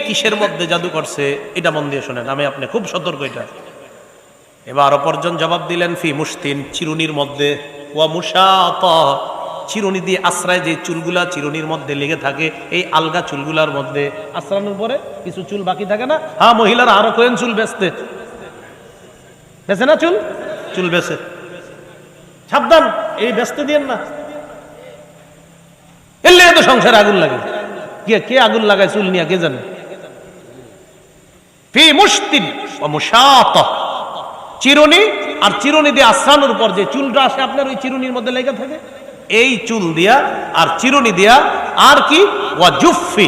কিসের মধ্যে জাদু করছে এটা মন দিয়ে শোনেন, আমি আপনি খুব সতর্ক। এটা এবার অপরজন জবাব দিলেন ফি মুশতিন, চিরুনির মধ্যে, ওয়া মুশাতা, চিরুনি দিয়ে আশ্রয় যে চুলগুলা চিরুনির মধ্যে লেগে থাকে, এই আলগা চুলগুলার মধ্যে আশ্রানোর পরে কিছু চুল বাকি থাকে না। হ্যাঁ, মহিলারা আরো করেন চুল বেচতে, বেচে না চুল, চুল বেচে, সাবধান এই বেচতে দিয়েন না, এলে তো সংসারে আগুন লাগে। কে আগুন লাগায় চুল নিয়ে কে জানে। ফি মুশতিন ওয়া মুশাতা, চিরুনি আর চিরুনি দিয়ে আশ্রানোর পর যে চুলটা আসে আপনার ওই চিরুনির মধ্যে লেগে থাকে, এই চুল দিয়া আর চিরুনি দিয়া। আর কি ওয়া জুফফি,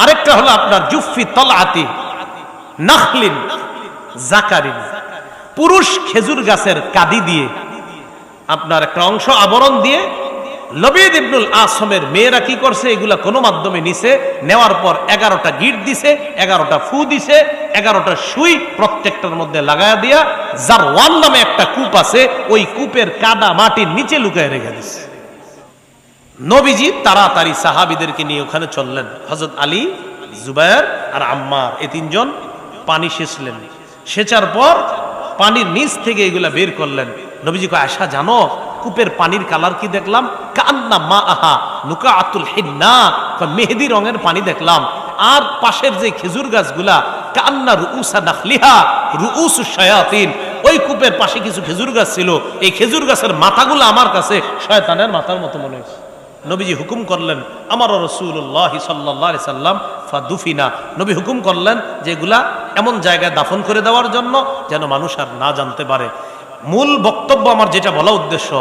আরেকটা হলো আপনার জুফফি তলআতি নাখলিন জাকারিন, পুরুষ খেজুর গাছের কাদি দিয়ে আপনার একটা অংশ আবরণ দিয়ে। লবিদ ইবনুল আসমের মেয়েরা কি করছে, এগুলা কোন মাধ্যমে নিছে, নেওয়ার পর 11টা গিট দিছে, 11টা ফু দিছে, 11টা সুই প্রত্যেকটার মধ্যে লাগায়া দিয়া জারওয়ান নামে একটা কূপ আছে, ওই কূপের কাদা মাটির নিচে লুকায় রেখে দিছে। নবীজি তাড়াতাড়ি সাহাবীদেরকে নিয়ে ওখানে চললেন। হযরত আলী, জুবায়ের আর আম্মার, এই তিনজন পানি সেচলেন। সেচার পর পানির নিচ থেকে এগুলা বের করলেন। নবীজি কয়, আয়েশা জানো কূপের পানির কালার কি দেখলাম? কান্না মা আহা নুকাআতুল হিন্না, মেহেদি রঙের পানি দেখলাম। আর পাশের যে খেজুর গাছগুলা, কান্না রুউসা নাখলিহা রুউসুশ শায়াতিন, ওই কূপের পাশে কিছু খেজুর গাছ ছিল, এই খেজুর গাছের মাথাগুলো আমার কাছে শয়তানের মাথার মতো মনে হয়েছে। নবীজি হুকুম করলেন, আমার রাসূলুল্লাহ সাল্লাল্লাহু আলাইহি সাল্লাম ফাদুফিনা, নবী হুকুম করলেন যে এগুলা এমন জায়গায় দাফন করে দেওয়ার জন্য যেন মানুষ আর না জানতে পারে। মূল বক্তব্য আমার যেটা বলা উদ্দেশ্য,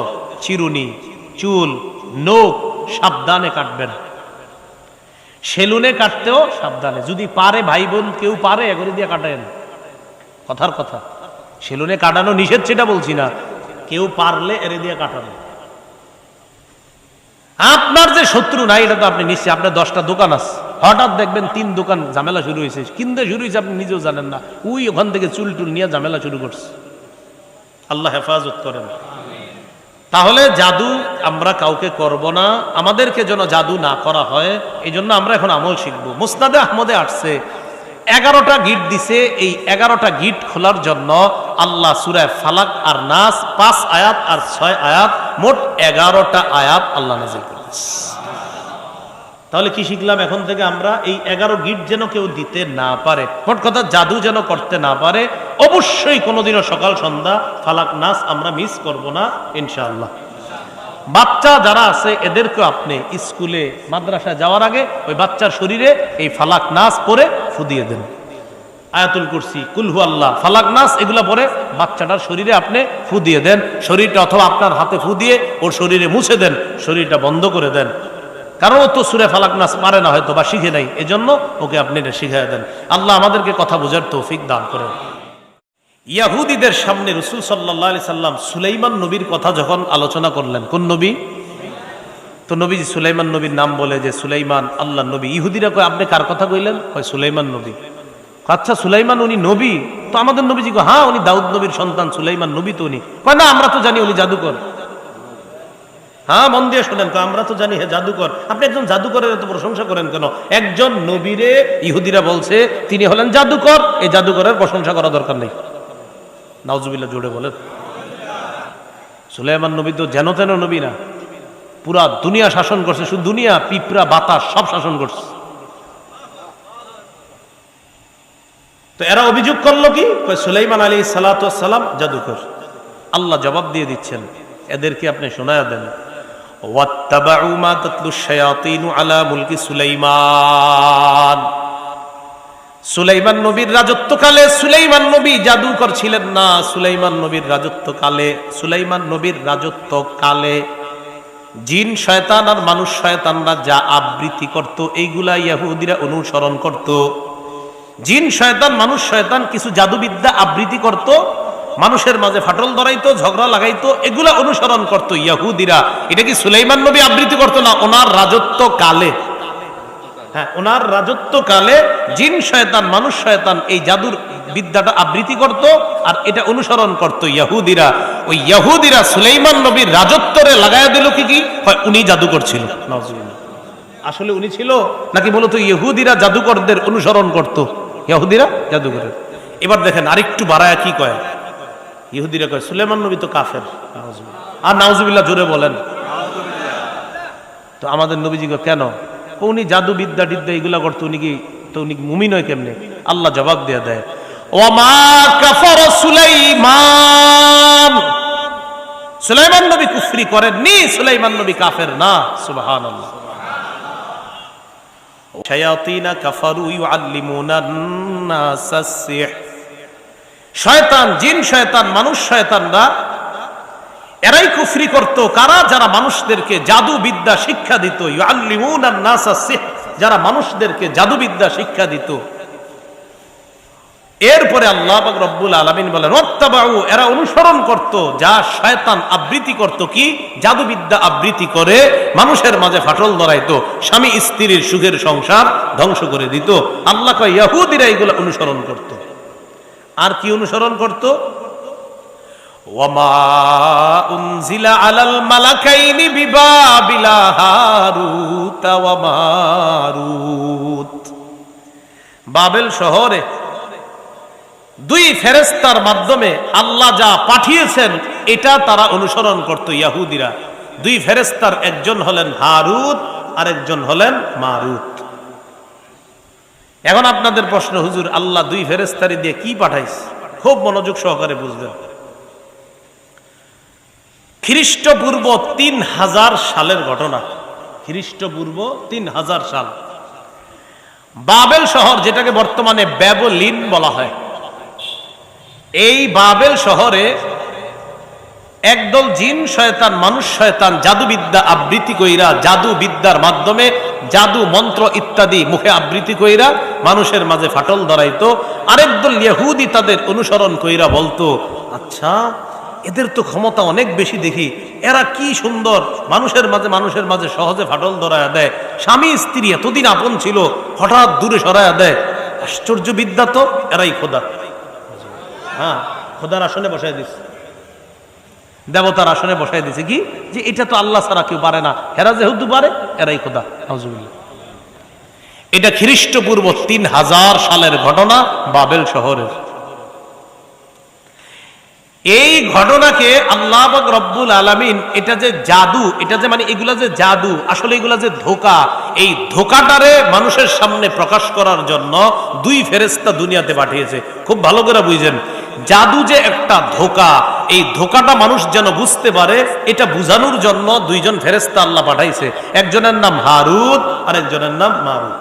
চিরুনি, চুল, নখ সাবধানে কাটবেন, সেলুনে কাটতেও সাবধানে, যদি পারে ভাই বোন কেউ পারে এগুলো দিয়ে কাটেন, কথার কথা। সেলুনে কাটানো নিষেধ সেটা বলছি না, কেউ পারলে এরে দিয়ে কাটানো। আপনার যে শত্রু নাই এটা তো আপনি নিশ্চয়, আপনার 10টা দোকান আছে, হঠাৎ দেখবেন 3 দোকান ঝামেলা শুরু হয়েছে, কিনতে শুরু হয়েছে আপনি নিজেও জানেন না, ওই ওখান থেকে চুল টুল নিয়ে ঝামেলা শুরু করছে। আল্লাহ হেফাজত করেন। তাহলে জাদু আমরা কাউকে করব না, আমাদেরকে যেন জাদু না করা হয়, এই জন্য আমরা এখন আমল শিখবো। মুসনাদে আহমদে আসছে 11টা গিট দিছে, এই 11টা গিট খোলার জন্য আল্লাহ সূরা ফালাক আর নাস 5 আয়াত আর 6 আয়াত, মোট 11টা আয়াত আল্লাহ নাযিল করেছে। তাহলে কি শিখলাম এখন থেকে? আমরা এই 11 গিট যেন কেউ দিতে না পারে, মোট কথা জাদু যেন করতে না পারে। অবশ্যই কোনোদিনও সকাল সন্ধ্যা ফালাক নাস আমরা মিস করব না ইনশাআল্লাহ। বাচ্চা যারা আছে এদেরকে আপনি স্কুলে মাদ্রাসায় যাওয়ার আগে ওই বাচ্চার শরীরে এই ফালাক নাস পরে ফু দিয়ে দেন। আয়াতুল কুরসি, কুল হু আল্লাহ, ফালাক নাস এগুলা পরে বাচ্চাটার শরীরে আপনি ফু দিয়ে দেন। শরীরটা অথবা আপনার হাতে ফু দিয়ে ওর শরীরে মুছে দেন, শরীরটা বন্ধ করে দেন। কারণ ও তো সূরা ফালাক নাস পারে না হয়তো বা শিখে নাই, এজন্য ওকে আপনি এটা শিখিয়ে দেন। আল্লাহ আমাদেরকে কথা বোঝার তৌফিক দান করেন। ইয়াহুদীদের সামনে রাসূল সাল্লাল্লাহু আলাইহি সাল্লাম সুলাইমান নবীর কথা যখন আলোচনা করলেন, কোন নবী? তো নবীজি সুলাইমান নবীর নাম বলে যে সুলাইমান আল্লাহর নবী। ইহুদিরা কয়, আপনি কার কথা কইলেন? কয় সুলাইমান নবী। আচ্ছা সুলাইমান উনি নবী? তো আমাদের নবীজি কয়, হ্যাঁ উনি দাউদ নবীর সন্তান, সুলাইমান নবী তো উনি। কয় না, আমরা তো জানি উনি জাদুকর। হ্যাঁ মন দিয়ে শোনেন, আমরা তো জানি হ্যাঁ জাদুকর। আপনি একজন জাদুকরের এত প্রশংসা করেন কেন? একজন নবীরে ইহুদিরা বলছে তিনি হলেন জাদুকর, এই জাদুকরের প্রশংসা করা দরকার নেই। নাউজুবিল্লাহ জোরে বলেন। সুলাইমান নবী তো যেন তেন নবী না, পুরা দুনিয়া শাসন করছে, শুধু দুনিয়া, পিঁপড়া বাতাস সব শাসন করছে। তো এরা অভিযোগ করলো কি? সুলাইমান আলাইহিস সালাতু ওয়াস সালাম জাদুকর। আল্লাহ জবাব দিয়ে দিচ্ছেন, এদেরকে আপনি শোনায়া দেন। ওয়াত্তাবাউ মা তাতলুশ শায়াতিনু আলা মুলকি সুলাইমান। সুলাইমান নবীর রাজত্বকালে সুলাইমান নবী জাদুকর ছিলেন না। সুলাইমান নবীর রাজত্বকালে জিন শয়তান আর মানুষ শয়তানরা যা আবৃত্তি করত, এইগুলা ইহুদিরা অনুসরণ করত। জিন শয়তান মানুষ শয়তান কিছু জাদুবিদ্যা আবৃত্তি করত, মানুষের মাঝে ফাটল ধরাইতো, ঝগড়া লাগাইতো, এগুলা অনুসরণ করত ইহুদিরা। এটা কি সুলাইমান নবী আবৃত্তি করতো না? ওনার রাজত্বকালে, হ্যাঁ ওনার রাজত্বকালে জিন শয়তান মানুষ শয়তান এই জাদুর বিদ্যাটা আবৃত্তি করত, আর এটা অনুসরণ করত ইহুদিরা। ওই ইহুদিরা সুলাইমান নবীর রাজত্বরে লাগায়া দিল কি? হয় উনি জাদু করছিল। নাউজুবিল্লাহ। আসলে উনি ছিল নাকি মূলত ইহুদিরা জাদুকরদের অনুসরণ করত? ইহুদিরা জাদুকরের। এবার দেখেন আরেকটু বাড়ায়া কি কয়, ইহুদিরা কয় সুলাইমান নবী তো কাফের। আর নাউজুবিল্লাহ জোরে বলেন। তো আমাদের নবীজি কেন? উনি জাদু বিদ্যা টিদ্যা এগুলা করতো, উনি মুমিন হয় কেমনে? আল্লাহ জবাব দিয়ে দেয়, ওমা কাফার সুলাইমান, সুলাইমান নবী কুফরি করেননি, সুলাইমান নবী কাফের না। সুবহানাল্লাহ। শায়াতিনা কাফারু ইউআল্লিমুনান নাসাস সিহর, শয়তান, জিন শয়তান, মানুষ শয়তানরা এরাই কুফরি করত। কারা? যারা মানুষদেরকে জাদু বিদ্যা শিক্ষা দিত। ইউআল্লিমুনান নাসাস সিহর, যারা মানুষদেরকে জাদু বিদ্যা শিক্ষা দিত। এরপরে আল্লাহ পাক রব্বুল আলামিন বলেন ওয়াত্তাবাউ, এরা অনুসরণ করত যা শয়তান আবৃত্তি করত। কি? জাদুবিদ্যা আবৃত্তি করে মানুষের মাঝে ফাটল ধরাইতো, স্বামী স্ত্রীর সুখের সংসার ধ্বংস করে দিত। আল্লাহ কয় ইহুদিরা এগুলো অনুসরণ করত। আর কি অনুসরণ করত? ওয়ামা উনজিলা আলাল মালাকাইনি বিবাবিলা হারুত ওয়া মারুত, বাবেল শহরে দুই ফেরেশতার মাধ্যমে আল্লাহ যা পাঠিয়েছেন এটা তারা অনুসরণ করত ইহুদিরা। দুই ফেরেশতার একজন হলেন হারুত আর একজন হলেন মারুত। এখন আপনাদের প্রশ্ন, হুজুর আল্লাহ দুই ফেরেশতারি দিয়ে কি পাঠাইছে? খুব মনোযোগ সহকারে বুঝবেন। খ্রিস্টপূর্ব 3000 সালের ঘটনা। খ্রিস্টপূর্ব 3000 সাল, বাবেল শহর, যেটাকে বর্তমানে ব্যাবিলন বলা হয়, এই বাবেল শহরে একদল জিন শয়তান, মানুষ শয়তান জাদুবিদ্যা আবৃত্তি কইরা, জাদু বিদ্যার মাধ্যমে জাদু মন্ত্র ইত্যাদি মুখে আবৃত্তি কইরা মানুষের মাঝে ফাটল ধরাইতো। আরেকদল ইহুদি তাদের অনুসরণ কইরা বলতো, আচ্ছা এদের তো ক্ষমতা অনেক বেশি, দেখি এরা কি সুন্দর মানুষের মাঝে সহজে ফাটল ধরায়া দেয়। স্বামী স্ত্রী এতদিন আপন ছিল, হঠাৎ দূরে সরায়া দেয়। আশ্চর্য বিদ্যা তো, এরাই খোদা। হ্যাঁ, খোদার আসনে বসাই দিচ্ছে, দেবতার আসনে বসাই দিছে। কি যে এটা তো আল্লাহ ছাড়া কেউ পারে না, এরা যেহেতু পারে এরাই খোদা। নাউজুবিল্লাহ। এটা খ্রিস্টপূর্ব 3000 সালের ঘটনা বাবেল শহরের। এই ঘটনাকে আল্লাহ পাক রব্বুল আলামিন, এটা যে জাদু, এটা যে মানে এগুলা যে জাদু, আসলে এগুলা যে ধোঁকা, এই ধোঁকাটারে মানুষের সামনে প্রকাশ করার জন্য দুই ফেরেশতা দুনিয়াতে পাঠিয়েছে। খুব ভালো করে বুঝেন, জাদু যে একটা ধোঁকা, এই ধোঁকাটা মানুষ যেন বুঝতে পারে, এটা বুঝানোর জন্য দুইজন ফেরেশতা আল্লাহ পাঠাইছে। একজনের নাম হারুত আর একজনের নাম মারুত।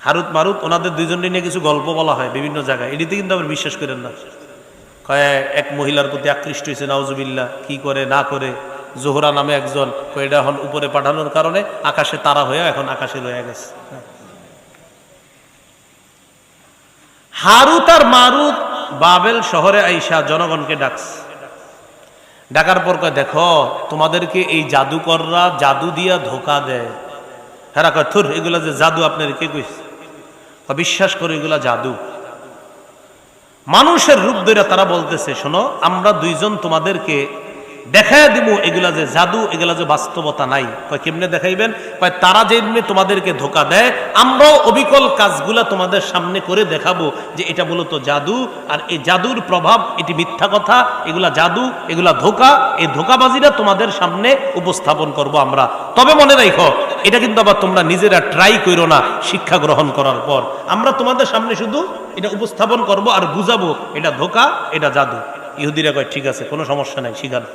হারুত মারুত, ওনাদের দুইজনের নিয়ে কিছু গল্প বলা হয় বিভিন্ন জায়গায়, এটিতে কিন্তু আবার বিশ্বাস করেন না। এক মহিলার প্রতি আকৃষ্ট হয়েছে, নাউজুবিল্লাহ, কি করে না করে, জোহরা নামে একজন, এটা এখন উপরে পাঠানোর কারণে আকাশে তারা হয়ে এখন আকাশে রয়ে গেছে। হারুত আর মারুত বাবেল শহরে আইসা জনগণকে ডাকছে। ডাকার পর কয়, দেখো তোমাদেরকে এই জাদুকররা জাদু দিয়া ধোকা দেয়। হ্যাঁ কয়, থুর, এগুলা যে জাদু আপনার কে কইছে? বিশ্বাস করে এগুলা জাদু। মানুষের রূপ ধরে তারা বলতেছে, শোনো আমরা দুইজন তোমাদেরকে দেখায় দিব এগুলা যে জাদু, এগুলা যে বাস্তবতা নাই। কয় কেমনে দেখাইবেন? কয় তারা যেমনি তোমাদেরকে ধোকা দেয়, আমরাও অবিকল কাজগুলা তোমাদের সামনে করে দেখাবো যে এটা মূলত জাদু, আর এই জাদুর প্রভাব, এটি মিথ্যা কথা, এগুলা জাদু, এগুলা ধোকা, এই ধোকাবাজিরা তোমাদের সামনে উপস্থাপন করব আমরা। তবে মনে রাখো, এটা কিন্তু আবার তোমরা নিজেরা ট্রাই করো না। শিক্ষা গ্রহণ করার পর আমরা তোমাদের সামনে শুধু এটা উপস্থাপন করব আর বুঝাবো এটা ধোকা, এটা জাদু। ইহুদিরা কয় ঠিক আছে, কোনো সমস্যা নাই, শিখান।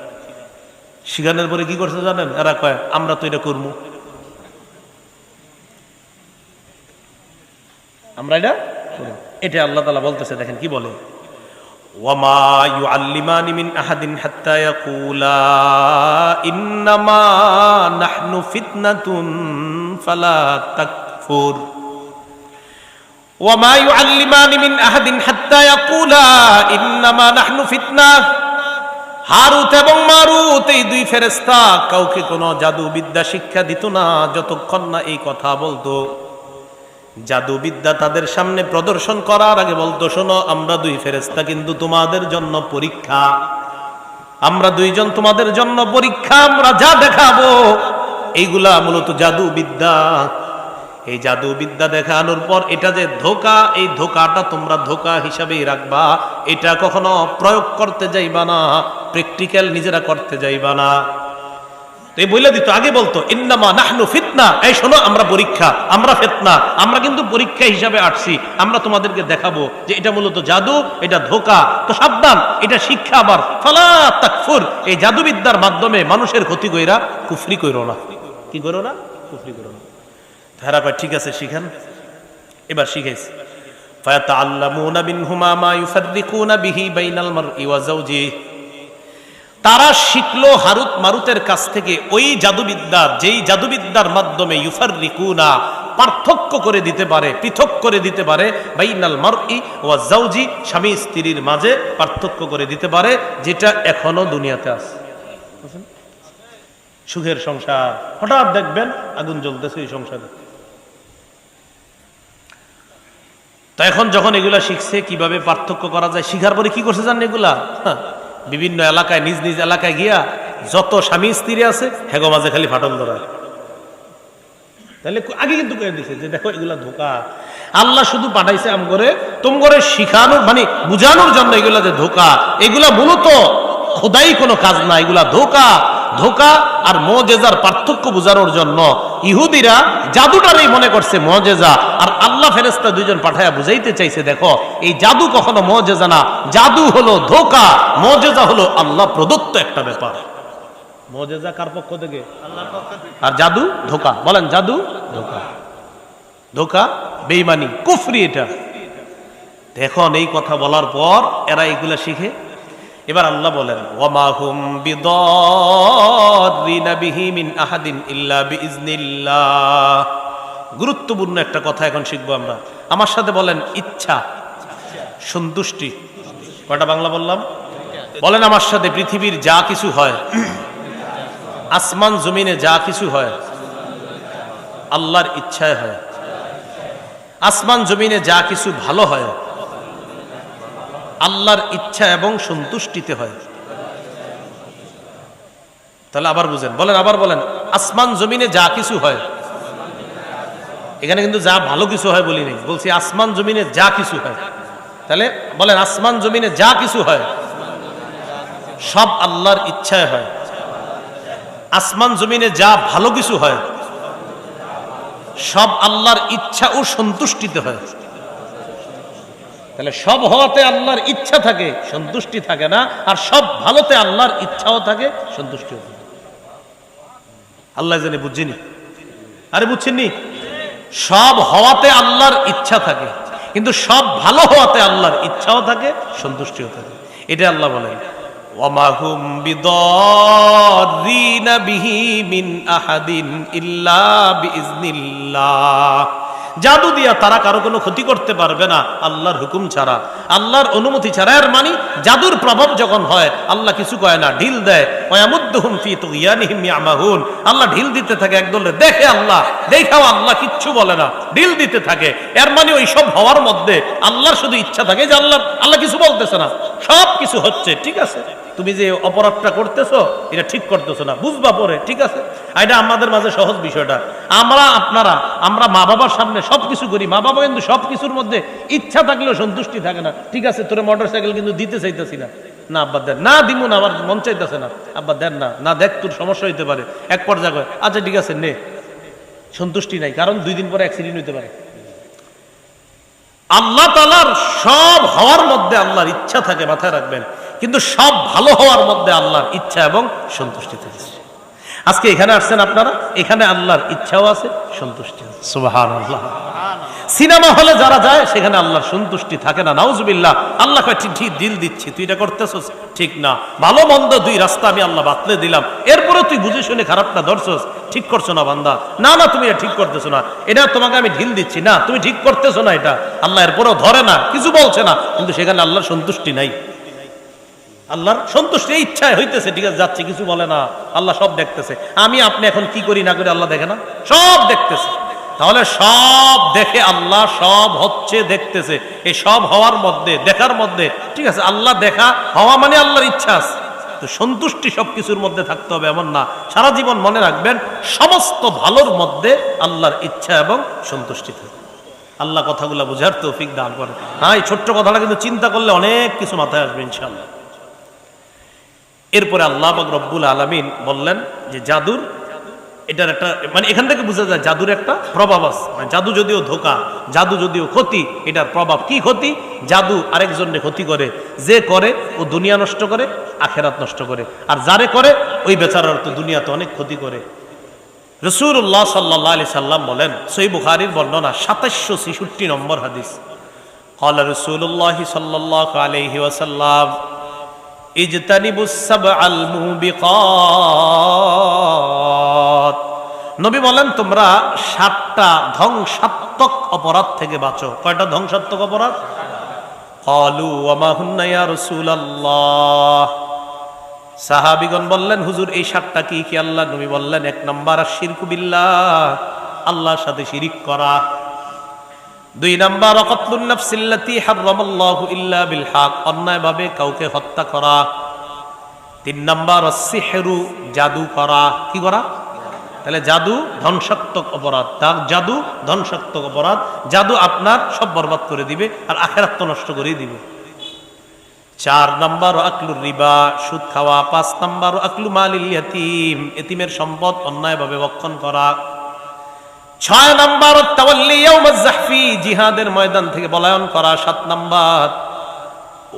শিখানোর পরে কি করছে জানেন? এরা কয় আমরা তো এটা করবো, আমরা এটা আল্লাহ তাআলা বলতেছে, দেখেন কি বলে, ওয়ামা ইউআল্লিমানি মিন আহাদিন হাত্তা ইয়াকুলা ইন্নামা নাহনু ফিতনাতুন ফালা তাকফুর। ওয়ামা ইউআল্লিমানি মিন আহাদিন হাত্তা ইয়াকুলা ইন্নামা নাহনু ফিতনা। হারুত এবং মারুত, এই দুই ফেরেশতা কাউকে কোনো জাদু বিদ্যা শিক্ষা দিত না যতক্ষণ না এই কথা বলতো। জাদু বিদ্যা তাদের সামনে প্রদর্শন করার আগে বলতো, শোনো আমরা দুই ফেরেশতা কিন্তু তোমাদের জন্য পরীক্ষা, আমরা দুইজন তোমাদের জন্য পরীক্ষা, আমরা যা দেখাবো এইগুলা মূলত জাদু বিদ্যা। এই জাদু বিদ্যা দেখানোর পর এটা যে ধোঁকা, এই ধোঁকাটা তোমরা ধোঁকা হিসাবেই রাখবা, এটা কখনো প্রয়োগ করতে যাইবা না, প্র্যাকটিক্যাল নিজেরা করতে যাইবা না। এই বইলা দিত, আগে বলতো ইন্নামা নাহনু ফিতনা, এই শোনো আমরা পরীক্ষা, আমরা ফিতনা, আমরা কিন্তু পরীক্ষা হিসাবে আসছি, আমরা তোমাদেরকে দেখাবো যে এটা মূলত জাদু, এটা ধোঁকা, তো সাবধান, এটা শিক্ষা। আবার ফালা তাকফুর, এই জাদুবিদ্যার মাধ্যমে মানুষের ক্ষতি কইরা কুফরি কইরো না। কি করো না? কুফরি করো না। তারা কয় ঠিক আছে শিখেন। এবার শিখাইছে, ফায়াতাআল্লামুনা মিনহুমা মা ইউফাররিকুনা বিহি বাইনাল মারই ওয়া যাওজিহি। তারা শিখলো হারুত মারুতের কাছ থেকে ওই জাদুবিদ্যা, যেই জাদুবিদ্যার মাধ্যমে ইউফাররিকুনা, পার্থক্য করে দিতে পারে, পৃথক করে দিতে পারে, বাইনাল মারই ওয়া যাওজি, স্বামী স্ত্রীর মাঝে পার্থক্য করে দিতে পারে, যেটা এখনো দুনিয়াতে আছে। সুখের সংসার, হঠাৎ দেখবেন আগুন জ্বলতেছে এই সংসারে। তো এখন যখন এগুলা শিখছে কিভাবে পার্থক্য করা যায়, শিখার পরে কি করছে জানেন? এগুলা বিভিন্ন এলাকায়, নিজ নিজ এলাকায় গিয়া যত স্বামী স্ত্রী আছে হেগো মাঝে খালি ফাটল ধরায়। তাহলে আগে কিন্তু কয়ে দিছে যে দেখো এগুলা ধোঁকা। আল্লাহ শুধু পাঠাইছে আম করে তুম করে শিখানোর, মানে বুঝানোর জন্য এগুলা যে ধোঁকা, এগুলা মূলত খোদাই কোনো কাজ না, এগুলা ধোঁকা। ধোঁকা আর মুজিজার পার্থক্য বোঝানোর জন্য ইহুদিরা জাদুটারই মনে করছে মুজিজা, আর আল্লাহ ফেরেশতা দুইজন পাঠায়া বুঝাইতে চাইছে দেখো এই জাদু কখনো মুজিজা না, জাদু হলো ধোঁকা, মুজিজা হলো আল্লাহ প্রদত্ত একটা ব্যাপার। মুজিজা কার পক্ষ থেকে? আল্লাহর পক্ষ থেকে। আর জাদু ধোঁকা। বলেন জাদু ধোঁকা, ধোঁকা বেঈমানি কুফরি এটা। এখন এই কথা বলার পর এরা এগুলা শিখে। এবার আল্লাহ বলেন ওয়ামা হুম বিদাররিনা বিহি মিন আহাদিন ইল্লা বিইজনিল্লাহ। গুরুত্বপূর্ণ একটা কথা এখন শিখবো আমরা। আমার সাথে বলেন ইচ্ছা, সন্তুষ্টি। কয়টা বাংলা বললাম? বলেন আমার সাথে, পৃথিবীর যা কিছু হয়, আসমান জমিনে যা কিছু হয়, আল্লাহর ইচ্ছায় হয়। আসমান জমিনে যা কিছু ভালো হয়, আল্লাহর ইচ্ছা এবং সন্তুষ্টিতে হয়। তাহলে আবার বুঝেন, বলেন আবার বলেন, আসমান জমিনে যা কিছু হয়, এখানে কিন্তু যা ভালো কিছু হয় বলি নেই, বলছি আসমান জমিনে যা কিছু হয়। তাহলে বলেন আসমান জমিনে যা কিছু হয় সব আল্লাহর ইচ্ছায় হয়। আসমান জমিনে যা ভালো কিছু হয় সব আল্লাহর ইচ্ছা ও সন্তুষ্টিতে হয়। তাহলে সব হওয়াতে আল্লাহর ইচ্ছা থাকে, সন্তুষ্টি থাকে না, আর সব ভালোতে আল্লাহর ইচ্ছাও থাকে, সন্তুষ্টিও থাকে। আল্লাহ জানে, বুঝছিনি? আরে বুঝছেননি? সব হওয়াতে আল্লাহর ইচ্ছা থাকে, কিন্তু সব ভালো হওয়াতে আল্লাহর ইচ্ছাও থাকে, সন্তুষ্টিও থাকে। এটা আল্লাহ বলেন ওয়ামা হুম বিদাররিনা বিহি মিন আহাদিন ইল্লা বিইজনিল্লাহ। জাদু দিয়া তারা কারো কোনো ক্ষতি করতে পারবে না আল্লাহর হুকুম ছাড়া, আল্লাহর অনুমতি ছাড়া। এর মানে জাদুর প্রভাব যখন হয় আল্লাহ কিছু কয় না, ঢিল দেয়। ওয়ায়ামুদ্দুহুম ফি তুগয়ানিহিম ইয়ামাহুন। আল্লাহ ঢিল দিতে থাকে একদলে, দেখে আল্লাহ, দেখাও আল্লাহ কিচ্ছু বলে না, ঢিল দিতে থাকে। এর মানে ওই সব হওয়ার মধ্যে আল্লাহর শুধু ইচ্ছা থাকে যে আল্লাহ কিছু বলতেছে না, সব কিছু হচ্ছে। ঠিক আছে, তুমি যে অপরাধটা করতেছো এটা ঠিক করতেছো না, বুঝবা পরে, ঠিক আছে। এটা আমাদের মাঝে সহজ বিষয়টা। আমরা মা বাবার সামনে সবকিছু করি, মা বাবা কিন্তু সবকিছুর মধ্যে ইচ্ছা থাকলেও সন্তুষ্টি থাকে না। ঠিক আছে, তোরে মোটরসাইকেল কিন্তু দিতে চাইতেছি না, না আব্বা দেন, না দিব না, আমার মন চাইতেছে না, আব্বা দেন না, না দেখ তোর সমস্যা হইতে পারে। এক পর্যায়ে আচ্ছা ঠিক আছে নে, সন্তুষ্টি নাই, কারণ 2 দিন পরে অ্যাক্সিডেন্ট হইতে পারে। আল্লাহ তাআলার সব হওয়ার মধ্যে আল্লাহর ইচ্ছা থাকে, মাথায় রাখবেন, কিন্তু সব ভালো হওয়ার মধ্যে আল্লাহর ইচ্ছা এবং সন্তুষ্টি থাকে। আজকে এখানে আসছেন আপনারা, এখানে আল্লাহর ইচ্ছাও আছে, সন্তুষ্টি আছে। সুবহানাল্লাহ। সিনেমা হলে যারা যায় সেখানে আল্লাহর সন্তুষ্টি থাকে না, নাউজুবিল্লাহ। আল্লাহ কয় ঠিক দিল দিচ্ছি, তুই এটা করতেছস ঠিক না, ভালো মন্দ 2 রাস্তা আমি আল্লাহ বাতলে দিলাম, এরপরে তুই বুঝে শুনে খারাপটা ধরছস, ঠিক করছো না বান্দা, না না তুমি এটা ঠিক করতেছো না, এটা তোমাকে আমি ঢিল দিচ্ছি, না তুমি ঠিক করতেছো না এটা। আল্লাহ এরপরেও ধরে না, কিছু বলছে না, কিন্তু সেখানে আল্লাহর সন্তুষ্টি নাই। আল্লাহর সন্তুষ্টি ইচ্ছায় হইতেছে, ঠিক আছে যাচ্ছে, কিছু বলে না, আল্লাহ সব দেখতেছে। আমি আপনি এখন কি করি না করি আল্লাহ দেখে না? সব দেখতেছে। তাহলে সব দেখে আল্লাহ, সব হচ্ছে দেখতেছে। এই সব হওয়ার মধ্যে, দেখার মধ্যে, ঠিক আছে, আল্লাহ দেখা হওয়া মানে আল্লাহর ইচ্ছা আছে। তো সন্তুষ্টি সবকিছুর মধ্যে থাকতে হবে এমন না। সারা জীবন মনে রাখবেন সমস্ত ভালোর মধ্যে আল্লাহর ইচ্ছা এবং সন্তুষ্টি থাকে। আল্লাহ কথাগুলো বুঝার তৌফিক দান করেন। হ্যাঁ, এই ছোট্ট কথাটা কিন্তু চিন্তা করলে অনেক কিছু মাথায় আসবে ইনশাআল্লাহ। এরপরে আল্লাহ পাক রব্বুল আলামিন বললেন যে জাদুর এটার একটা মানে এখান থেকে বোঝা যায় জাদুর একটা প্রভাব আছে। মানে জাদু যদিও ধোঁকা, জাদু যদিও ক্ষতি, এটার প্রভাব কি ক্ষতি? জাদু আরেকজনের ক্ষতি করে, যে করে ও দুনিয়া নষ্ট করে, আখেরাত নষ্ট করে, আর যারে করে ওই বেচারার তো দুনিয়াতে অনেক ক্ষতি করে। রাসূলুল্লাহ সাল্লাল্লাহু আলাইহি সাল্লাম বলেন, সহিহ বুখারীর বর্ণনা 2766 নম্বর হাদিস, ক্বালা রাসূলুল্লাহ সাল্লাল্লাহু আলাইহি ওয়াসাল্লাম ইজতানিবুস সাবআল মুবিকাত। নবী বলেন তোমরা 7টা ধ্বংসাত্মক অপরাধ থেকে বাঁচো। কয়টা ধ্বংসাত্মক অপরাধ? ক্বালু ওয়া মা হুন্না ইয়া রাসূলুল্লাহ। সাহাবীগণ বললেন হুজুর এই 7টা কি কি? আল্লাহ নবী বললেন 1 নাম্বার আশ-শিরকু বিল্লাহ, আল্লাহর সাথে শিরিক করা। 2 নাম্বার ক্বাতলুন নাফসিল্লাতী হারামাল্লাহু ইল্লা বিল হক, অন্যায়ভাবে কাউকে হত্যা করা। 3 নাম্বার আস-সিহরু, জাদু করা। কি করা? তাহলে জাদু ধ্বংসাত্মক অপরাধ। তার জাদু ধ্বংসাত্মক অপরাধ। জাদু আপনার সব বরবাদ করে দিবে আর আখিরাত তো নষ্ট করে দিবে। 4 নাম্বার আকলুর রিবা, সুদ খাওয়া। 5 নাম্বার আকলু মালিল ইয়াতীম, এতিমের সম্পদ অন্যায়ভাবে ভক্ষণ করা। 6 নাম্বার তাওয়াল্লি ইয়াউমাজ যাহফি, জিহাদের ময়দান থেকে পলায়ন করা। 7 নাম্বার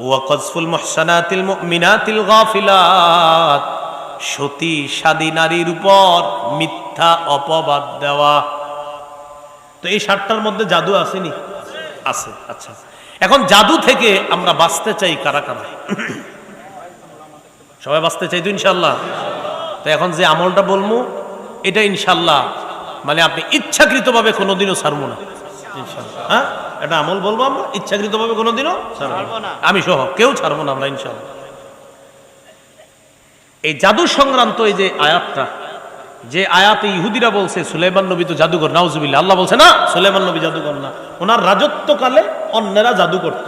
ওয়া কাযফুল মুহসানাতিল মুমিনাতিল গাফিলাত, সতী সাদী নারীর উপর মিথ্যা অপবাদ দেওয়া। তো এই 7টার মধ্যে জাদু আসেনি? আছে। আচ্ছা, এখন জাদু থেকে আমরা বাঁচতে চাই কারা কারা? সবাই বাঁচতে চাই তো ইনশাআল্লাহ। তো এখন যে আমলটা বলবো এটা ইনশাআল্লাহ মানে আপনি ইচ্ছাকৃতভাবে কোনোদিনও ছাড়বো না ইনশাআল্লাহ। হ্যাঁ, এটা আমল বলবো আমরা ইচ্ছাকৃতভাবে কোনোদিনও ছাড়বো না, আমি সহ কেউ ছাড়বো না আমরা ইনশাআল্লাহ। এই জাদু সংক্রান্ত এই যে আয়াতটা, যে আয়াতে ইহুদিরা বলছে সুলাইমান নবী তো জাদুকর, নাউজুবিল্লাহ, আল্লাহ বলছে না সুলাইমান নবী জাদুকর না, ওনার রাজত্বকালে অন্যেরা জাদু করত।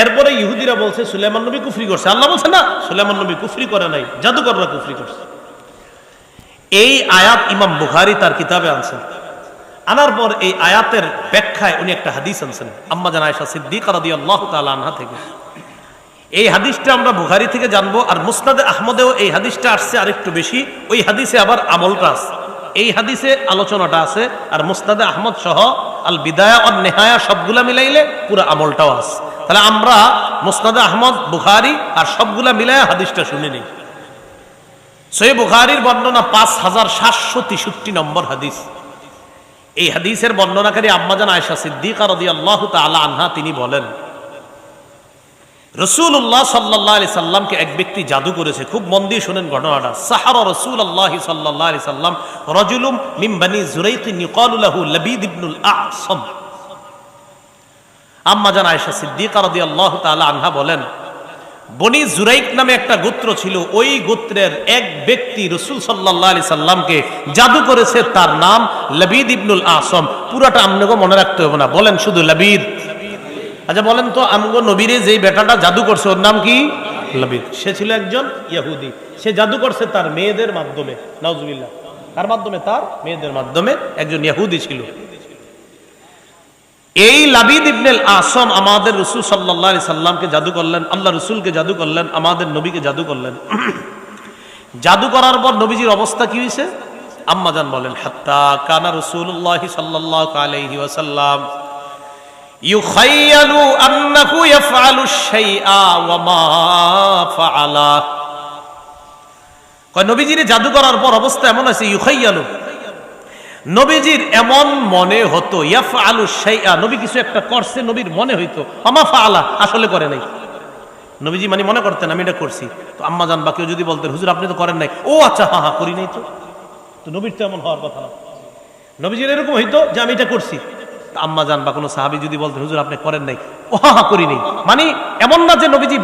এরপরে ইহুদিরা বলছে সুলাইমান নবী কুফরি করছে, আল্লাহ বলছে না সুলাইমান নবী কুফরি করে নাই, জাদুকররা কুফরি করছে। এই আয়াত ইমাম বুখারী তার কিতাবে আনছেন। আনার পর এই আয়াতের ব্যাখ্যায় উনি একটা হাদিস আনছেন আম্মা জান আয়েশা সিদ্দিকা রাদিয়াল্লাহু তাআলা আনহা থেকে। এই হাদিসটা আমরা বুখারী থেকে জানবো, আর মুসনাদে আহমদেও এই হাদিসটা আসছে আরেকটু বেশি। ওই হাদিসে আবার আমলটা আছে, এই হাদিসে আলোচনাটা আছে, আর মুসনাদে আহমদ সহ আল বিদায়া ওয়ান নিহায়া সবগুলা মিলাইলে পুরো আমলটাও আছে। তাহলে আমরা মুসনাদে আহমদ, বুখারী আর সবগুলা মিলায়া হাদিসটা শুনে নিই। সহিহ বুখারীর বর্ণনা 5763 নম্বর হাদিস। এই হাদিসের বর্ণনাকারী আম্মা জান আয়েশা সিদ্দিকা রাদিয়াল্লাহু তাআলা আনহা তিনি বলেন রাসূলুল্লাহ সাল্লাল্লাহু আলাইহি সাল্লামকে এক ব্যক্তি জাদু করেছে। খুব মন দিয়ে শুনেন ঘটনাটা। সাহারা রাসূলুল্লাহ সাল্লাল্লাহু আলাইহি সাল্লাম রাজুলুম মিন বনি যুরাইক ইউকালু লাহু লাবিদ ইবনুল আ'সাম। আম্মা জান আয়েশা সিদ্দিকা রাদিয়াল্লাহু তাআলা আনহা বলেন বনি যুরাইক নামে একটা গোত্র ছিল, ওই গোত্রের এক ব্যক্তি রাসূল সাল্লাল্লাহু আলাইহি সাল্লামকে জাদু করেছে, তার নাম লাবিদ ইবনুল আ'সাম। পুরাটা আপনাকে মনে রাখতে হবে না, বলেন শুধু লাবিদ। আচ্ছা বলেন তো আমগো নবীরে যেই বেটাটা জাদু করছে ওর নাম কি? লাবিদ। সে ছিল একজন ইহুদি, সে জাদু করছে তার মেয়েদের মাধ্যমে। নাউজুবিল্লাহ, কার মাধ্যমে? তার মেয়েদের মাধ্যমে। একজন ইহুদি ছিল। এই লাবিদ ইবনুল আ'সাম আমাদের রাসূল সাল্লাল্লাহু আলাইহি সাল্লামকে জাদু করলেন, আল্লাহ রাসূলকে জাদু করলেন, আমাদের নবীকে জাদু করলেন। জাদু করার পর নবীজির অবস্থা কি হয়েছে? আম্মা জান বলেন হাত্তা কানা রাসূলুল্লাহ সাল্লাল্লাহু আলাইহি ওয়াসাল্লাম ইউখাইয়ালু আন্নাহু ইয়াফআলু শাইআ ওয়া মা ফাআলা। কয় নবীজির জাদু করার পর অবস্থা এমন আছে, ইউখাইয়ালু নবীজির এমন মনে হতো, ইয়াফআলু শাইআ নবী কিছু একটা করছে, নবীর মনে হইতো, ওয়া মা ফাআলা আসলে করে নাই। নবীজি মানে মনে করতেন আমি এটা করছি। তো আম্মা জান বা কেউ যদি বলতেন হুজুর আপনি তো করেন নাই, ও আচ্ছা হ্যাঁ হ্যাঁ করি নাই, তো নবীর তো এমন হওয়ার কথা না। নবীজির এরকম হইতো যে আমি এটা করছি। আম্মা জান বা কোনো সাহাবী যদি বলতেন হুজুর আপনি করেন নাই, ও হ্যাঁ করি নাই, মানে এমন না যে নবীজি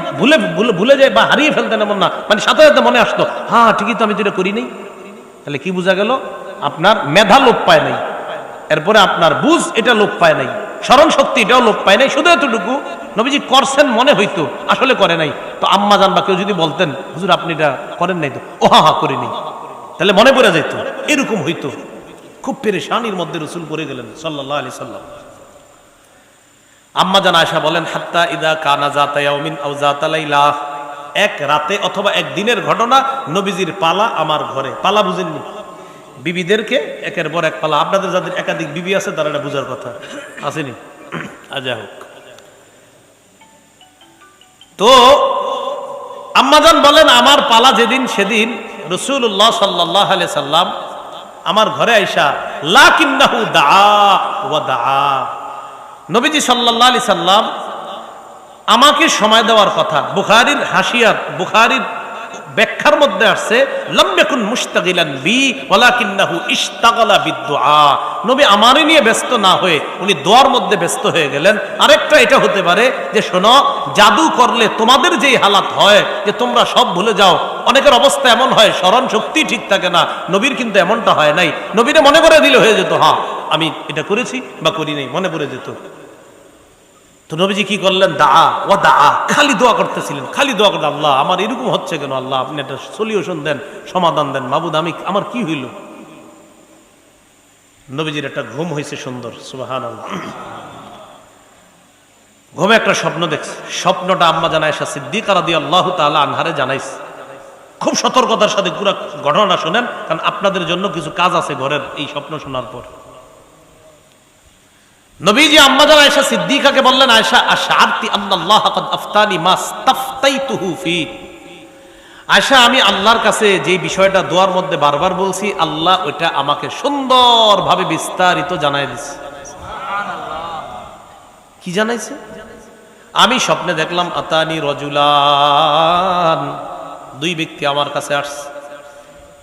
ভুলে যায় বা হারিয়ে ফেলতেন, এমন না, মানে সাথে সাথে মনে আসতো হ্যাঁ ঠিকই তো আমি তো এটা করি নাই। তাহলে কি বোঝা গেল? আপনার মেধা লোপ পায় নাই, এরপরে আপনার বুঝ এটা লোপ পায় নাই, স্মরণ শক্তি এটাও লোপ পায় নাই, শুধু এতটুকু নবীজি করছেন মনে হইতো, আসলে করে নাই। তো আম্মা জান বা কেউ যদি বলতেন হুজুর আপনি এটা করেন নাই, তো ও হা করিনি, তাহলে মনে পড়ে যেত, এরকম হইতো। খুব পেরেশানির মধ্যে রাসূল পড়ে গেলেন সাল্লাল্লাহু আলাইহি সাল্লাম। আম্মা জান আয়েশা বলেন হাত্তা ইদা কানা যাতা ইয়াউমিন আও যাতা লাইলা, এক রাতে অথবা এক দিনের ঘটনা, নবীজির পালা আমার ঘরে। পালা বুঝেননি? বিবিদেরকে একের পর এক পালা। আপনাদের যাদের একাধিক বিবি আছে তারা এটা বুঝার কথা, আসেনি? আজা হোক। তো আম্মাজান বলেন আমার পালা যেদিন, সেদিন রাসূলুল্লাহ সাল্লাল্লাহু আলাইহি সাল্লাম আমার ঘরে আইসা লাকিন্নাহু দাআ ওয়া দাআ, নবীজি সাল্লাল্লাহু আলাইহি সাল্লাম আমাকে সময় দেওয়ার কথা। বুখারীর হাসিয়াত, বুখারীর ব্যাখ্যার মধ্যে আসছে লাম ইয়াকুন মুশতাগিলান বি ওয়ালাকিন্নাহু ইশতাগালা বিদুআ, নবী আমারে নিয়ে ব্যস্ত না হয়ে উনি দোয়ার মধ্যে ব্যস্ত হয়ে গেলেন। আরেকটা এটা হতে পারে যে শোনো, জাদু করলে তোমাদের যেই হালাত হয় যে তোমরা সব ভুলে যাও, অনেকের অবস্থা এমন হয় স্মরণ শক্তি ঠিক থাকে না, নবীর কিন্তু এমনটা হয় নাই। নবীরে মনে করে দিলে হয়ে যেত, হ্যাঁ আমি এটা করেছি বা করি নাই, মনে পড়ে যেত। তো নবীজি কি করলেন? দাআ ওয়া দাআ, খালি দোয়া করতেছিলেন, খালি দোয়া করতেন, আল্লাহ আমার এরকম হচ্ছে কেন, আল্লাহ আপনি একটা সলিউশন দেন, সমাধান দেন, মাবুদ আমি আমার কি হইল। নবীজির একটা ঘুম হয়েছে সুন্দর, সুবহানাল্লাহ। ঘুমে একটা স্বপ্ন দেখছে, স্বপ্নটা আম্মা জান আয়েশা সিদ্দিকা রাদিয়াল্লাহু তাআলা আনহারে জানাইছে। খুব সতর্কতার সাথে পুরো ঘটনাটা শুনেন, কারণ আপনাদের জন্য কিছু কাজ আছে ঘরের এই স্বপ্ন শোনার পর। নবীজি আম্মা জান আয়েশা সিদ্দিকাকে বললেন, আয়েশা আশআরতি আল্লাহ ক্বাদ আফতানি মাস্তাফতাইতুহু ফি, আয়েশা আমি আল্লাহর কাছে যে বিষয়টা দোয়ার মধ্যে বারবার বলছি, আল্লাহ ওইটা আমাকে সুন্দরভাবে বিস্তারিত জানাই দিছে। সুবহানাল্লাহ। কি জানাইছে? আমি স্বপ্নে দেখলাম আতানি রাজুলান, দুই ব্যক্তি আমার কাছে আসছে।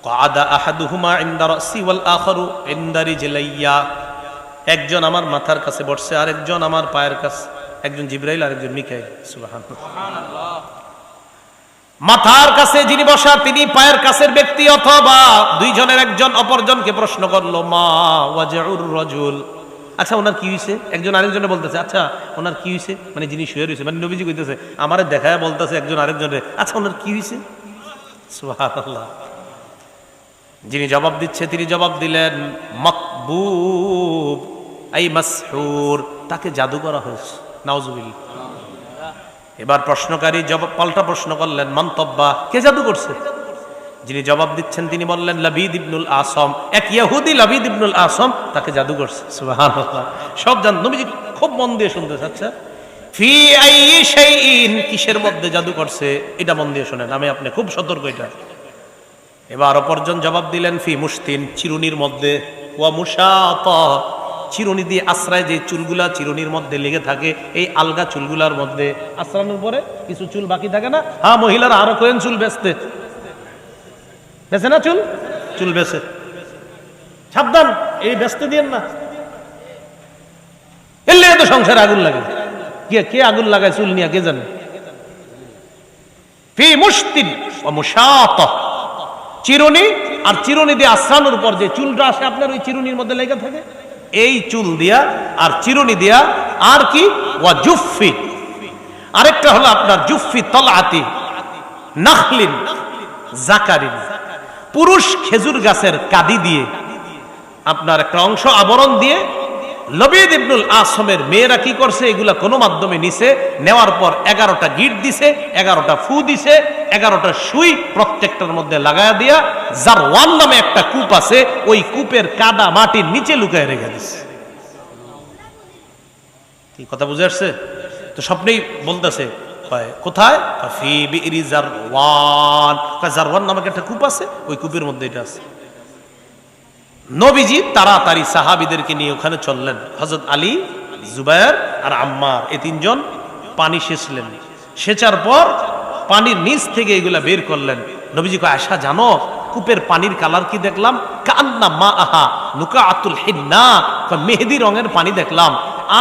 ক্বাদা আহাদুহুমা ইনদা রাসি ওয়াল আখারু ইনদা রিজলাইয়া, একজন আমার মাথার কাছে বসছে, আরেকজন আমার পায়ের কাছে, একজন জিবরাইল আরেকজন মিকাইল। সুবহানাল্লাহ। মাথার কাছে যিনি বসা তিনি পায়ের কাছের ব্যক্তি, অথবা দুইজনের একজন অপরজনকে প্রশ্ন করলো মা ওয়াজউর রাজুল, আচ্ছা ওনার কি হইছে? একজন আরেকজনে বলতেছে আচ্ছা ওনার কি হইছে, মানে যিনি শুয়ে রইছে, মানে নবীজি কইতেছে আমারে দেখায় বলতেছে একজন আরেকজনে আচ্ছা ওনার কি হইছে। সুবহানাল্লাহ। যিনি জবাব দিচ্ছে তিনি জবাব দিলেন মাকবুব আই মাসহুর, তাকে জাদু করা হয়েছে। নাউজুবিল্লাহ। এবার প্রশ্নকারী জবাব পাল্টা প্রশ্ন করলেন মন্তব্বা, কে জাদু করছে? যিনি জবাব দিচ্ছেন তিনি বললেন লাবিদ ইবনুল আসম, এক ইহুদি লাবিদ ইবনুল আসম তাকে জাদু করছে। সুবহানাল্লাহ। সব জান, নবীজি খুব মন দিয়ে শুনতেছে। আচ্ছা ফি আইয়ি শাইইন, কিসের মধ্যে জাদু করছে এটা মন দিয়ে শুনেন, আমি আপনি খুব সতর্ক এটা। এবার অপরজন জবাব দিলেন ফি মুশতিন, চিরুনির মধ্যে, ওয়া মুশাতা, চিরুনি দিয়ে আশ্রয় যে চুলগুলা চিরুনির মধ্যে লেগে থাকে, এই আলগা চুলগুলার মধ্যে আশ্রানোর পরে কিছু চুল বাকি থাকে না, হ্যাঁ মহিলারা আরো কোয়েন চুল বেচতে বেছে না, চুল চুল বেছে, সাবধান এই বেচতে দিয়েন না, এলে তো সংসারে আগুন লাগে। কে আগুন লাগায় চুল নিয়ে কে জানে। ফি মুশতিন ওয়া মুশাতা, চিরুনি আর চিরুনি দিয়ে আশ্রানোর পর যে চুলটা আসে আপনার ওই চিরুনির মধ্যে লেগে থাকে, এই চুল দিয়া আর চিরুনি দিয়া, আর কি ওয়া জুফফি, আরেকটা হলো আপনার জুফফি তলআতি নাখলিন জাকারিন, পুরুষ খেজুর গাছের কাদি দিয়ে আপনার একটা অংশ আবরণ দিয়ে লবিদ ইবনুল আসমের মেয়েরা কি করছে, এগুলা কোনো মাধ্যমে নিছে, নেওয়ার পর 11টা গিট দিছে, 11টা ফু দিছে, 11টা সুই প্রত্যেকটার মধ্যে লাগায়া দিয়া জারওয়ান নামে একটা কূপ আছে, ওই কূপের কাদা মাটির নিচে লুকায় রেখে দিছে। কি কথা বুঝে আসছে? তো স্বপ্নেই বলতেছে কোথায়, ফি বিইরি জারওয়ান, জারওয়ান নামে একটা কূপ আছে, ওই কূপের মধ্যে এটা আছে। নবীজি তাড়াতাড়ি সাহাবীদেরকে নিয়ে ওখানে চললেন। হযরত আলী, জুবায়ের আর আম্মার, এই তিনজন পানি সেচলেন। সেচার পর পানির নিচ থেকে এগুলা বের করলেন। নবীজি কয় আয়েশা জানো কূপের পানির কালার কি দেখলাম? কান্না মা আহা নুকাআতুল হিন্না, মেহেদি রঙের পানি দেখলাম।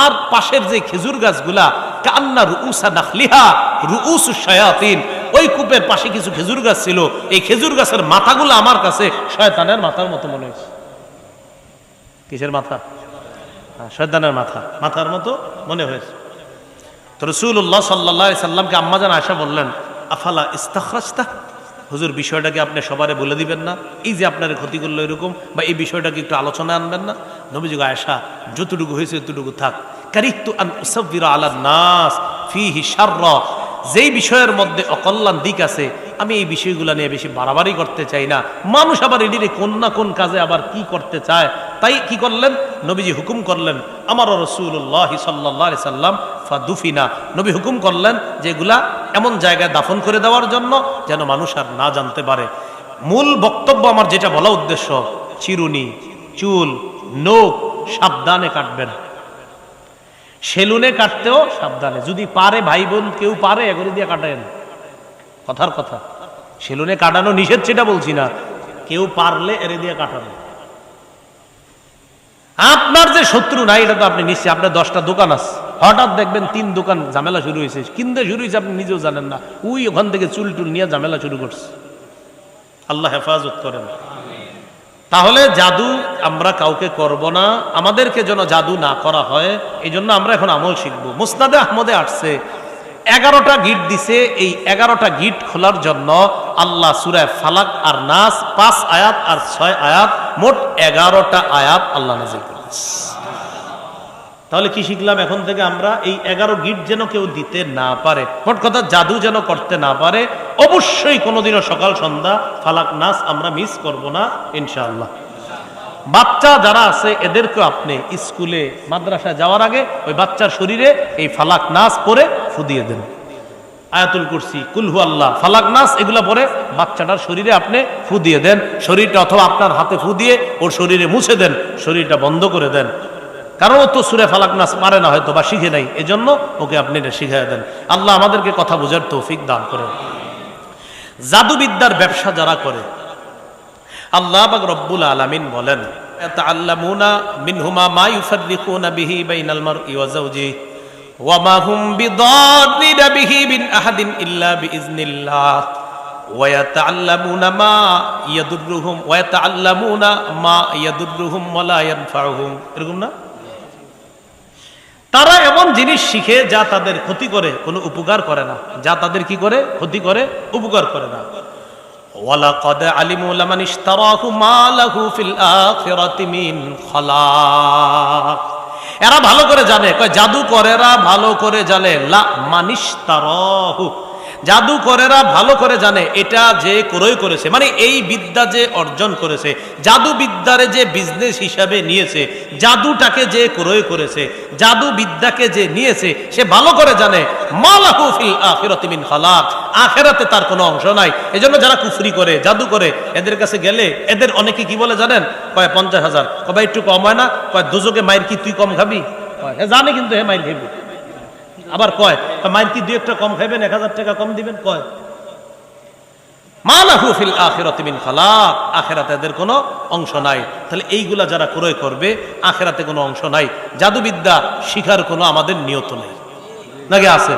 আর পাশের যে খেজুর গাছগুলা কান্না রুউসা নাখলিহা রুউসুশ শায়াতিন, ওই কূপের পাশে কিছু খেজুর গাছ ছিল, এই খেজুর গাছের মাথাগুলো আমার কাছে শয়তানের মাথার মতো মনে হয়েছে। কিসের মাথা? শয়তানের মাথার মতো মনে হয়েছে। তো রাসূলুল্লাহ সাল্লাল্লাহু আলাইহি সাল্লামকে আম্মাজান আয়েশা বললেন, আফালা ইস্তাখরাজতা, হুজুর বিষয়টাকে আপনি সবারে বলে দিবেন না, এই যে আপনার ক্ষতি করলো এরকম, বা এই বিষয়টাকে একটু আলোচনায় আনবেন না? নবীজি আয়েশা, যতটুকু হয়েছে ততটুকু থাক। কারিহতু আন উসাব্বিরা আলান নাস ফীহি শাররা, যেই বিষয়ের মধ্যে অকল্যাণ দিক আছে আমি এই বিষয়গুলো নিয়ে বেশি বাড়াবাড়ি করতে চাই না। মানুষ আবার এদিকে কোন না কোন কাজে আবার কি করতে চায়, তাই কি করলেন, নবীজি হুকুম করলেন, আমার রাসূলুল্লাহ সাল্লাল্লাহু আলাইহি সাল্লাম ফাদুফিনা, নবী হুকুম করলেন যে এগুলা এমন জায়গায় দাফন করে দেওয়ার জন্য যেন মানুষ আর না জানতে পারে। মূল বক্তব্য আমার যেটা বলা উদ্দেশ্য, চিরুনি, চুল, নখ সাবধানে কাটবেন, সেলুনে কাটতেও সাবধানে, যদি পারে ভাই বোন কেউ পারে এগুলো দিয়ে কাটেন, কথার কথা। সেলুনে কাটানো নিষেধ সেটা বলছি না, কেউ পারলে এর দিয়ে কাটানো। আপনার যে শত্রু নাই এটা তো আপনি নিশ্চয়, আপনার 10টা দোকান আছে, হঠাৎ দেখবেন 3 দোকান ঝামেলা শুরু হয়েছে, কিনতে শুরু হয়েছে আপনি নিজেও জানেন না, ওই ওখান থেকে চুল টুল নিয়ে ঝামেলা শুরু করছে। আল্লাহ হেফাজত করেন। তাহলে জাদু আমরা কাউকে করব না, আমাদেরকে যেন জাদু না করা হয়, এই জন্য আমরা এখন আমল শিখবো। মুসনাদে আহমদে আসছে 11টা গিট দিছে, এই 11টা গিট খোলার জন্য আল্লাহ সূরা ফালাক আর নাস 5 আয়াত আর 6 আয়াত, মোট 11টা আয়াত আল্লাহ নাযিল করেছে। তাহলে কি শিখলাম এখন থেকে আমরা, এই 11 গিট যেন কেউ দিতে না পারে, মোট কথা জাদু যেন করতে না পারে। অবশ্যই কোনোদিনও সকাল সন্ধ্যা ফালাক নাস আমরা মিস করব না ইনশাআল্লাহ। বাচ্চা যারা আছে এদেরকে আপনি স্কুলে মাদ্রাসায় যাওয়ার আগে ওই বাচ্চার শরীরে এই ফালাক নাস পরে ফু দিয়ে দেন, আয়াতুল কুরসি, কুল হু আল্লাহ, ফালাক নাস এগুলা পরে বাচ্চাটার শরীরে আপনি ফু দিয়ে দেন, শরীরটা অথবা আপনার হাতে ফু দিয়ে ওর শরীরে মুছে দেন, শরীরটা বন্ধ করে দেন। কারণ ও তো সূরা ফালাক নাস পারে না হয়তো বা শিখে নাই, এজন্য ওকে আপনি এটা শিখিয়ে দেন। আল্লাহ আমাদেরকে কথা বোঝার তৌফিক দান করেন। জাদুবিদ্যার ব্যবসা যারা করে, আল্লাহ পাক রব্বুল আলামিন বলেন, ইয়াতাআল্লামুনা মিনহুমা মা ইউফাররিকুনা বিহি বাইনাল মারই ওয়া যাওজিহি ওয়া মা হুম বিদাররিনা বিহি মিন আহাদিন ইল্লা বিইজনিল্লাহ ওয়া ইয়াতাআল্লামুনা মা ইয়াদুররুহুম ওয়া লা ইয়ানফাউহুম। এরকম না, তারা এমন জিনিস শিখে যা তাদের ক্ষতি করে, কোনো উপকার করে না, যা তাদের কি করে, ক্ষতি করে, উপকার করে না। ওয়ালাকাদ আলিমু লামান ইশতারাহু মা লাহু ফিল আখিরাতি মিন খালাক। এরা ভালো করে জানে, কয় জাদুকরেরা ভালো করে জানে, লা মানিশতারাহু, জাদুকরেরা ভালো করে জানে এটা যে ক্রয় করেছে, মানে এই বিদ্যা যে অর্জন করেছে, জাদু বিদ্যারে যে বিজনেস হিসাবে নিয়েছে, জাদুটাকে যে ক্রয় করেছে, জাদু বিদ্যাকে যে নিয়েছে, সে ভালো করে জানে মালাহু ফিল আখিরাতি মিন খালাক, আখিরাতে তার কোনো অংশ নাই। এজন্য যারা কুফরি করে, জাদু করে, এদের কাছে গেলে এদের অনেকে কি বলে জানেন, কয় 50,000, কয় ভাই একটু কম হয় না, কয় দুজকে মাইর কি তুই কম খাবি, কয় জানে কিন্তু হে মাইর খাবি। আবার কয় মাইর কি 2 একটা কম খাইবেন, 1000 টাকা কম দিবেন, কয় মালাহু ফিল আখিরাতি মিন খালাক, আখিরাতে এদের কোনো অংশ নাই। তাহলে এইগুলা যারা ক্রয় করবে আখিরাতে কোনো অংশ নাই, জাদুবিদ্যা শিখার কোনো আমাদের নিয়ত নেই, নাকি আছে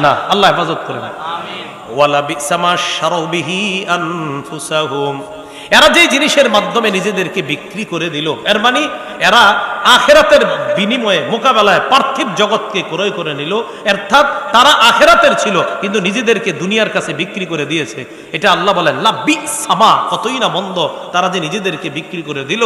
না? আল্লাহ হেফাজত করেন। আমিন। ওয়ালা বিসামা শারাউ বিহি আনফুসাহুম, এরা যে জিনিসের মাধ্যমে নিজেদেরকে বিক্রি করে দিল, এর মানে এরা আখিরাতের বিনিময়ে মোকাবেলায় পার্থিব জগৎকে ক্রয় করে নিল, অর্থাৎ তারা আখিরাতের ছিল কিন্তু নিজেদেরকে দুনিয়ার কাছে বিক্রি করে দিয়েছে। এটা আল্লাহ বলেন লা বিসামা, কতই না মন্দ তারা যে নিজেদেরকে বিক্রি করে দিল।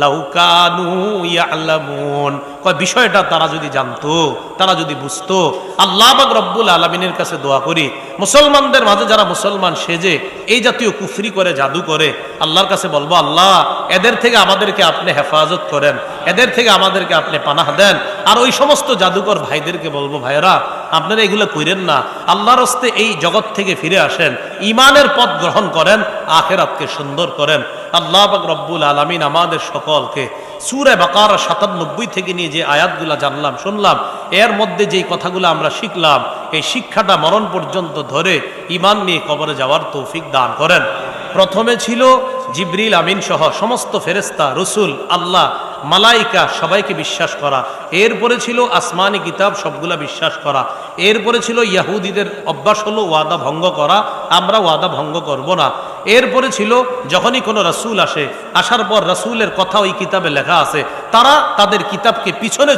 লাউ কানু ইয়ালামুন, কয় বিষয়টা তারা যদি জানতো, তারা যদি বুঝতো। আল্লাহ পাক রব্বুল আলামিনের কাছে দোয়া করি, মুসলমানদের মাঝে যারা মুসলমান সেজে এই জাতীয় কুফরি করে, জাদু করে, আল্লাহর কাছে বলবো, আল্লাহ এদের থেকে আমাদেরকে আপনি হেফাজত করেন, এদের থেকে আমাদেরকে আপনি পানাহ দেন। আর ওই সমস্ত জাদুকর ভাইদেরকে বলবো, ভাইরা আপনারা এগুলো কইরেন না, আল্লাহর হস্তে এই জগৎ থেকে ফিরে আসেন, ঈমানের পথ গ্রহণ করেন, আখিরাতকে সুন্দর করেন। আল্লাহ পাক রব্বুল আলামিন আমাদের সকলকে সূরা বাকারা 97 থেকে নিয়ে যে আয়াতগুলা জানলাম, শুনলাম, এর মধ্যে যেই কথাগুলো আমরা শিখলাম, এই শিক্ষাটা মরণ পর্যন্ত ধরে ঈমান নিয়ে কবরে যাওয়ার তৌফিক দান করেন। প্রথমে ছিল জিবরিল আমিন সহ সমস্ত ফেরেশতা, রসুল, আল্লাহ, মালাইকা সবাইকে বিশ্বাস করা। এরপরে ছিল আসমানি কিতাব সবগুলা বিশ্বাস করা। এরপরে ছিল ইহুদিদের অভ্যাস হলো ওয়াদা ভঙ্গ করা, আমরা ওয়াদা ভঙ্গ করব না। এরপরে ছিল যখনই কোনো রাসূল আসে, আসার পর রাসূলের কথা ওই কিতাবে লেখা আছে, তারা তাদের কিতাবকে পিছনে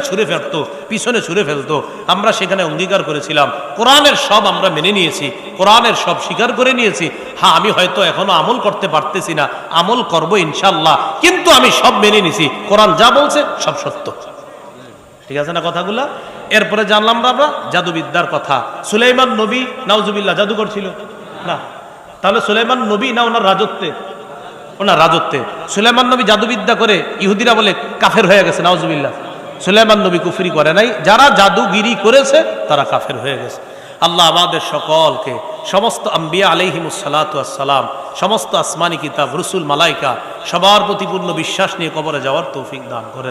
ছুঁড়ে ফেলতো। আমরা সেখানে অঙ্গীকার করেছিলাম কোরআনের সব আমরা মেনে নিয়েছি, কোরআনের সব স্বীকার করে নিয়েছি। হ্যাঁ, আমি হয়তো এখনো আমল করতে পারতেছি না, আমল করব ইনশাআল্লাহ, কিন্তু আমি সব মেনে নিছি, কোরআন যা বলছে সব সত্য। ঠিক আছে না কথাগুলা? এরপরে জানলাম আমরা জাদুবিদ্যার কথা। সুলাইমান নবী নাউজুবিল্লাহ জাদুকর ছিল না? তাহলে সুলাইমান নবী না ওনার রাজত্বে? ওনার রাজত্বে। সুলাইমান নবী জাদুবিদ্যা করে ইহুদিরা বলে কাফের হয়ে গেছে, নাউজুবিল্লাহ। সুলাইমান নবী কুফরি করে নাই, যারা জাদুগিরি করেছে তারা কাফের হয়ে গেছে। আল্লাহ আমাদের সকলকে, সমস্ত আম্বিয়া আলাইহিমুস সালাতু ওয়াস সালাম, সমস্ত আসমানি কিতাব, রসুল, মালাইকা, সবার প্রতি পূর্ণ বিশ্বাস নিয়ে কবরে যাওয়ার তৌফিক দান করে।